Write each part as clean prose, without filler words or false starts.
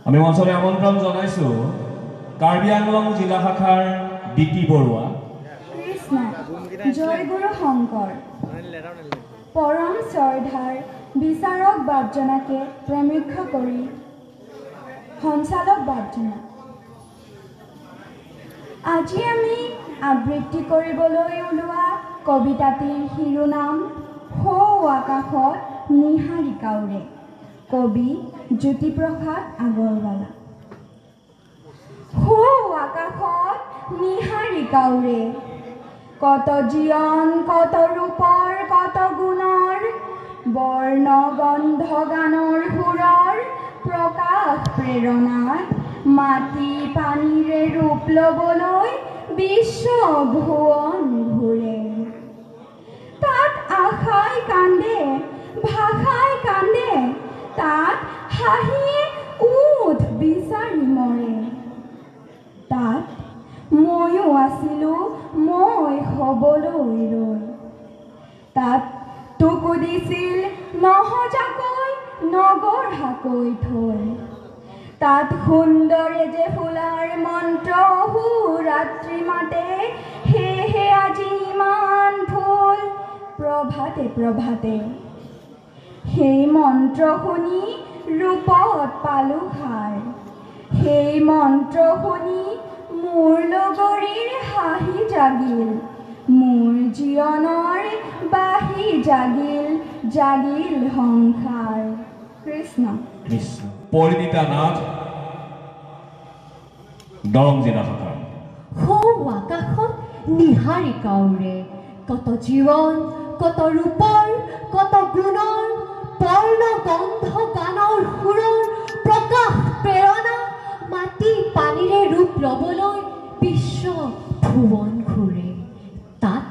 আমি মঞ্চলৈ আমন্ত্ৰণ জনাইছো কাৰ্বি আংলং জিলা শাখাৰ ডিটি বৰুৱা, কৃষ্ণ জয়গুৰু শংকৰ, পৰম শ্ৰদ্ধাৰ বিচাৰক বাদজনাকে প্ৰমুখ্য কৰি সঞ্চালক বাদজনা। আজি আমি আবৃত্তি কৰিবলৈ ওলোৱা কবিতাটিৰ শিৰোনাম সৌ আকাশত নিহাৰিকা উৰে, কবি জ্যোতিপ্ৰসাদ আগৰৱালা। সৌ আকাশত নিহাৰিকা উৰে, কত জীয়ন কত ৰূপৰ কত গুণৰ, বৰ্ণ গন্ধ গানৰ সুৰৰ প্ৰকাশ প্ৰেৰণাত মাটি পানীৰে ৰূপ ল'বলৈ বিশ্ব ভুৱন ঘূৰে। তাত আশাই কান্দে ভাষাই কান্দে, তাত হাঁহিয়ে উঠ বিচাৰি মৰে। তাত ময়ো আছিলোঁ মই হ'বলৈ ৰৈ, তাত তোকো দিছিল নহজাকৈ নগঢ়াকৈ থৈ। তাত সুন্দৰে যে ফুলাৰ মন্ত্ৰ ৰাত্ৰি মাতে, সেয়েহে আজি ইমান ফুল প্ৰভাতে প্ৰভাতে। সেই মন্ত্ৰ শুনি ৰূপত পালো সাৰ, সেই মন্ত্ৰ শুনি মোৰ লগৰীৰ হাঁহি জাগিল, মোৰ জীৱনৰ বাঁহী জাগিল, জাগিল সংসাৰ। কৃষ্ণ কৃষ্ণ। পৰিণীতা নাথ, দৰং জিলা শাখা। সৌ আকাশত নিহাৰিকা উৰে, কত জীৱন কত ৰূপৰ কত গুণৰ, বৰ্ণ গন্ধ গানৰ সুৰৰ প্ৰকাশ প্ৰেৰণা, মাটি পানীৰে ৰূপ ল'বলৈ বিশ্ব ভুৱন ঘূৰে। তাত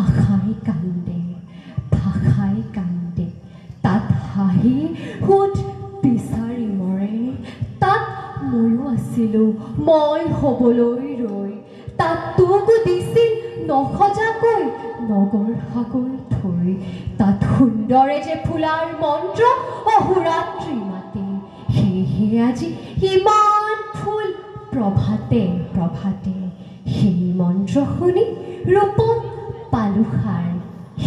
আশাই কান্দে ভাষাই কান্দে, তাত হাঁহি সুঠ বিচাৰি মৰে। তাত ময়ো আছিলোঁ মই হ'বলৈ ৰৈ, তাত তোকো দিছিল নসজাকৈ নগঢ়াকৈ থৈ। তাত সুন্দৰে যে ফুলাৰ মন্ত্ৰ অহোৰাত্ৰি মাতে, সেয়েহে আজি ইমান ফুল প্ৰভাতে প্ৰভাতে। সেই মন্ত্ৰ শুনি ৰূপত পালো সাৰ,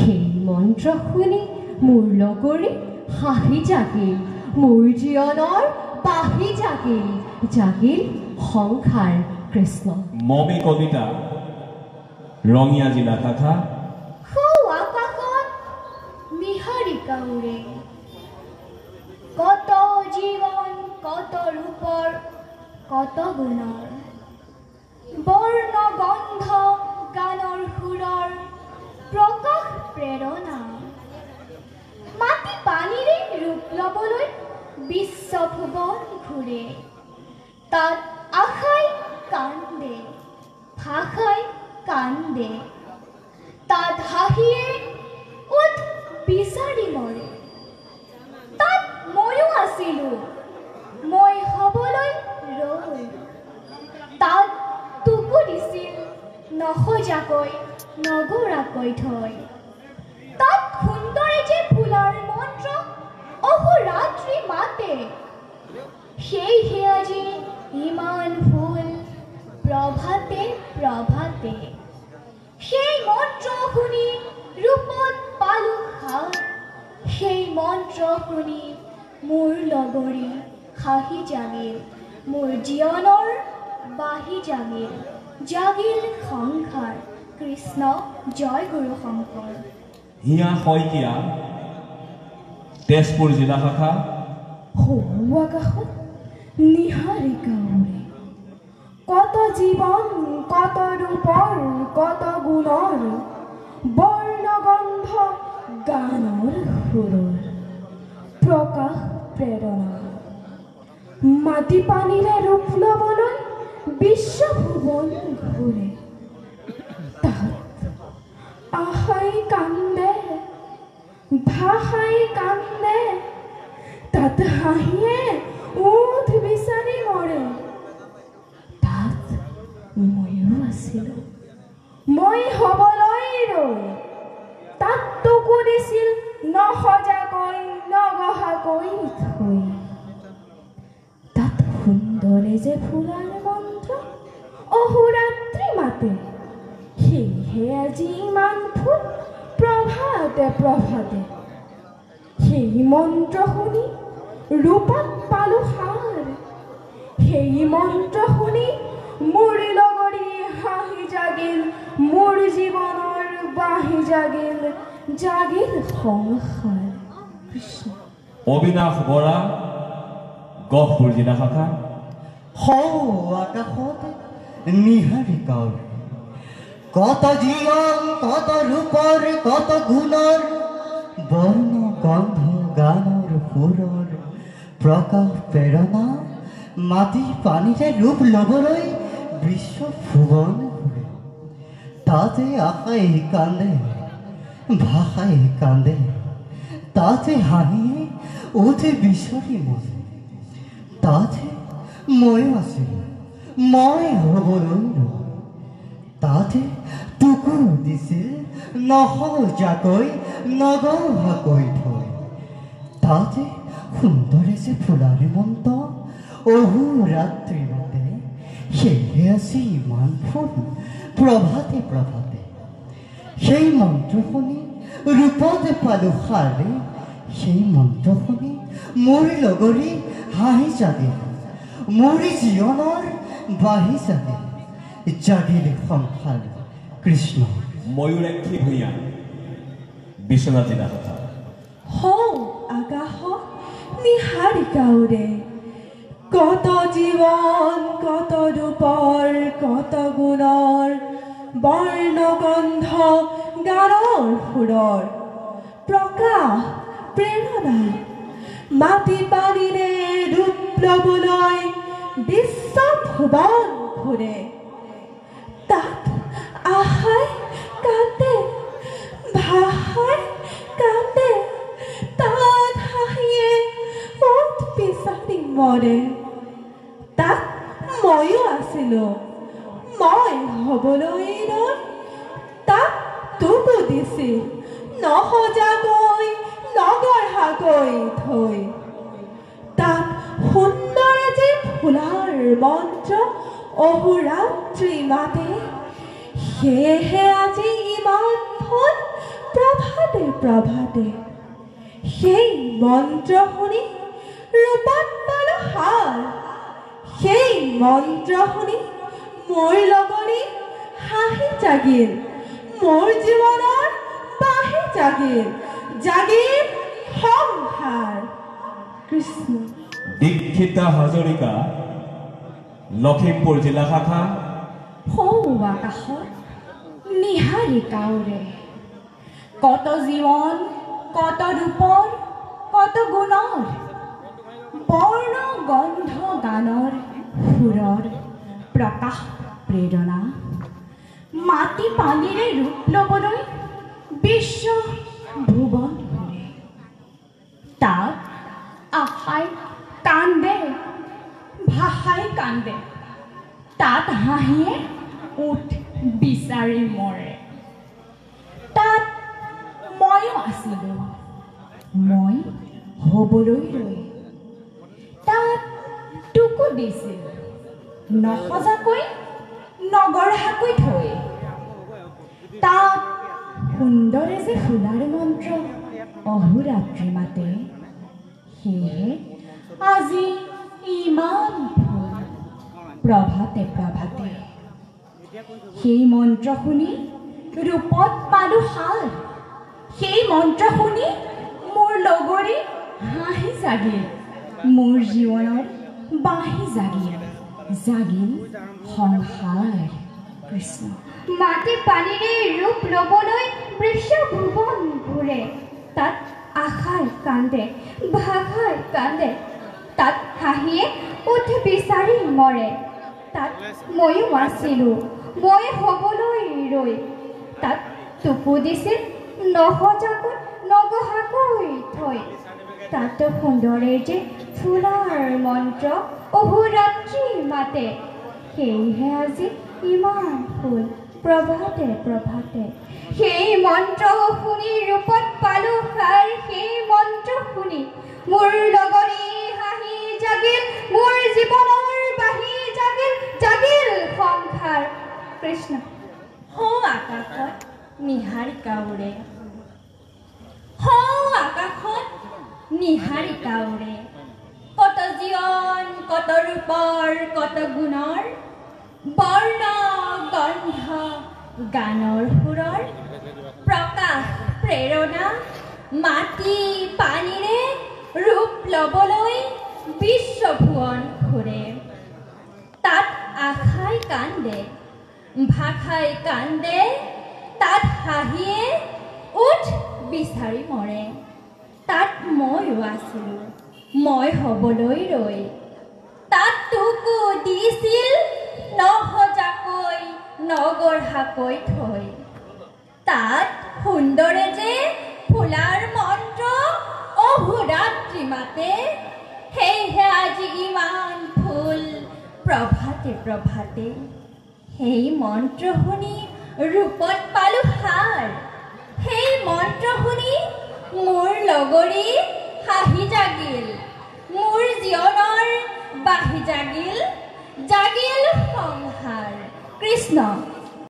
সেই মন্ত্ৰ শুনি মোৰ লগৰী হাঁহি জাগিল, মোৰ জীৱনৰ বাঁহী জাগিল, জাগিল সংসাৰ। কৃষ্ণ। মমি কবিতা, ৰঙিয়া জিলা শাখা। সৌ আকাশত নিহাৰিকা উৰে, কত জীৱন কত ৰূপৰ কত গুণৰ, বৰ্ণ গন্ধ গানৰ সুৰৰ প্ৰকাশ প্ৰেৰণা, মাটি পানীৰে ৰূপ ল'বলৈ বিশ্ব ভুৱন ঘূৰে। তাত আশাই কান্দে ভাষাই কান্দে, তাত হাঁহিয়ে উঠ বিচাৰি মৰে। তাত ময়ো আছিলোঁ মই হ'বলৈ ৰৈ, তাত তোকো দিছিল নসজাকৈ নগৰাকৈ থৈ। তাত সুন্দৰে যে ফুলাৰ মন্ত্ৰ অহোৰাত্ৰি মাতে, সেয়েহে আজি ইমান ফুল প্ৰভাতে প্ৰভাতে। সেই মন্ত্ৰ শুনি ৰূপত পালো সাৰ, সেই মন্ত্ৰ শুনি মোৰ লগৰী হাঁহি জাগিল, মোৰ জীৱনৰ বাঁহী জাগিল, জাগিল সংসাৰ। কৃষ্ণ জয় গুৰু শংকৰ। হিয়া শইকীয়া, তেজপুৰ জিলা শাখা। সৌ আকাশত নিহাৰিকা উৰে, কত জীৱন কত ৰূপৰ কত গুণৰ, বৰ্ণ গন্ধ গানৰ সুৰৰ প্ৰকাশ প্ৰেৰণা, মাটি পানীৰে ৰূপ ল'বলৈ বিশ্ব ভুৱন ঘূৰে। তাত আশাই কান্দে ভাষাই কান্দে, তাত হাঁহিয়ে উঠ বিচাৰি মৰে। তাত ময়ো আছিলোঁ মই হ'বলৈ ৰৈ, তাত তোকো দিছিল নহজাকৈ নগঢ়াকৈ থৈ। তাত সুন্দৰে যে ফুলাৰ মন্ত্ৰ অহোৰাত্ৰি মাতে সেয়েহে আজি ইমান ফুল প্ৰভাতে প্ৰভাতে সেই মন্ত্ৰ শুনি ৰূপত পালো সাৰ সেই মন্ত্ৰ শুনি মোৰ লগৰী হাঁহি জাগিল মোৰ জীৱনৰ বাঁহি জাগিল জাগিল সংসাৰ কৃষ্ণ অবিনাশ বৰা গহপুৰ জিলা শাখা আকাশত নিহাৰিকাৰ কত জীবন কত ৰূপৰ কত গুণৰ বৰ্ণ গন্ধ গানৰ সুৰৰ প্ৰকাশ প্ৰেৰণা মাটি পানীৰে ৰূপ ল'বলৈ বিশ্ব ভুৱন ঘূৰে তাতে আশাই কান্দে ভাষাই কান্দে তাতে হাঁহিয়ে উঠে বিচৰি মৰে তাতে ময়ো আছিলোঁ মই হ'বলৈ তাতে টুকুৰ দিছিল নহজাকৈ নগহাকৈ থৈ তাতে সুন্দৰে যে ফুলাৰে মন্ত অহোৰাত্ৰি মাতে সেয়েহে আছে ইমান ফুল প্ৰভাতে প্ৰভাতে সেই মন্ত্ৰ শুনি ৰূপতে পালো সাৰে সেই মন্ত্ৰ শুনি মোৰ লগৰী হাঁহি জাগিল মোৰ জীৱনৰ বাঢ়ি জাগিল জাগিল সংসাৰ কৃষ্ণ ময়ূৰাক্ষী ভূঞা বিশ্বনাথ জিলা শাখা হওঁ আকাশত নিহাৰিকা উৰে কত জীৱন কত ৰূপৰ কত গুণৰ বৰ্ণ গন্ধ গানৰ সুৰৰ প্ৰকাশ প্ৰেৰণা মাটি পানীৰে ৰূপ ল'বলৈ বিশ্ব ভুৱন ঘূৰে তাত আশাই কান্দে ভাষাই কান্দে তাত হাঁহিয়ে ওঠ বিচাৰি মৰে তাত ময়ো আছিলোঁ মই হ'বলৈ ৰৈ তাত তোকো দিছিল নহজাকৈ নগঢ়াকৈ থৈ তাত সুন্দৰে যে ফুলাৰ মন্ত্ৰ অহোৰাত্ৰি মাতে সেয়েহে আজি ইমান ফুল প্ৰভাতে প্ৰভাতে সেই মন্ত্ৰ শুনি ৰূপত পালো সাৰ সেই মন্ত্ৰ শুনি মোৰ লগৰী হাঁহি জাগিল মোৰ জীৱনৰ বাঁহি জাগিল জাগিল সংসাৰ কৃষ্ণ দীক্ষিতা হাজৰিকা লখিমপুৰ জিলা শাখা হৌ আকাশত নিহাৰিকা উৰে কত জীৱন কত ৰূপৰ কত গুণৰ বৰ্ণ গন্ধ গানৰ সুৰৰ প্ৰকাশ প্ৰেৰণা মাটি পানীৰে ৰূপ ল'বলৈ বিশ্ব ভুৱন ঘূৰে তাত আশাই কান্দে ভাষাই কান্দে তাত হাঁহিয়ে উঠ বিচাৰি মৰে তাত ময়ো আছিলোঁ মই হ'বলৈ ৰৈ তাত তোকো দিছিল নহজাকৈ নগঢ়াকৈ থৈ তাত সুন্দৰে যে ফুলাৰ মন্ত্ৰ অহোৰাত্ৰি মাতে সেয়েহে আজি ইমান ফুল প্ৰভাতে প্ৰভাতে সেই মন্ত্ৰ শুনি ৰূপত পালো সাৰ সেই মন্ত্ৰ শুনি মোৰ লগৰী হাঁহি জাগিল মোৰ জীৱনৰ বাঁহি জাগিল জাগিল সংসাৰ কৃষ্ণ মাটি পানীৰে ৰূপ ল'বলৈ বিশ্ব ভুৱন ঘূৰে তাত আশাই কান্দে ভাষাই কান্দে তাত হাঁহিয়ে উঠ বিচাৰি মৰে তাত ময়ো আছিলোঁ মই হ'বলৈ ৰৈ তাত তোকো দিছিল নহজাকৈ নগঢ়াকৈ থৈ তাত সুন্দৰে যে ফুলাৰ মন্ত্ৰ অহোৰাত্ৰি মাতে সেয়েহে আজি ইমান ফুল প্ৰভাতে প্ৰভাতে সেই মন্ত্ৰ শুনি ৰূপত পালো সাৰ সেই মন্ত্ৰ শুনি মোৰ লগৰী হাঁহি জাগিল মোৰ জীৱনৰ কৃষ্ণ হৌ আকাশত নিহাৰিকা উৰে হৌ আকাশত নিহাৰিকা উৰে কত জীৱন কত ৰূপৰ কত গুণৰ বৰ্ণ গন্ধ গানৰ সুৰৰ প্ৰকাশ প্ৰেৰণা মাটি পানীৰে ৰূপ ল'বলৈ বিশ্বভুৱন ঘূৰে তাত আশাই কান্দে ভাষাই কান্দে তাত হাঁহিয়ে উঠ বিচাৰি মৰে তাত ময়ো আছিলোঁ মই হ'বলৈ ৰৈ তাত তোকো দিছিল নহজাকৈ নগঢ়াকৈ থৈ তাত সুন্দৰে যে ফুলাৰ মন্ত্ৰ অহোৰাত্ৰি মাতে সেয়েহে আজি ইমান ফুল প্ৰভাতে প্ৰভাতে সেই মন্ত্ৰ শুনি ৰূপত পালো সাৰ সেই মন্ত্ৰ শুনি মোৰ লগৰী হাঁহি জাগিল মোৰ জীৱনৰ বাঁহি জাগিল জাগিল সংসাৰ কৃষ্ণ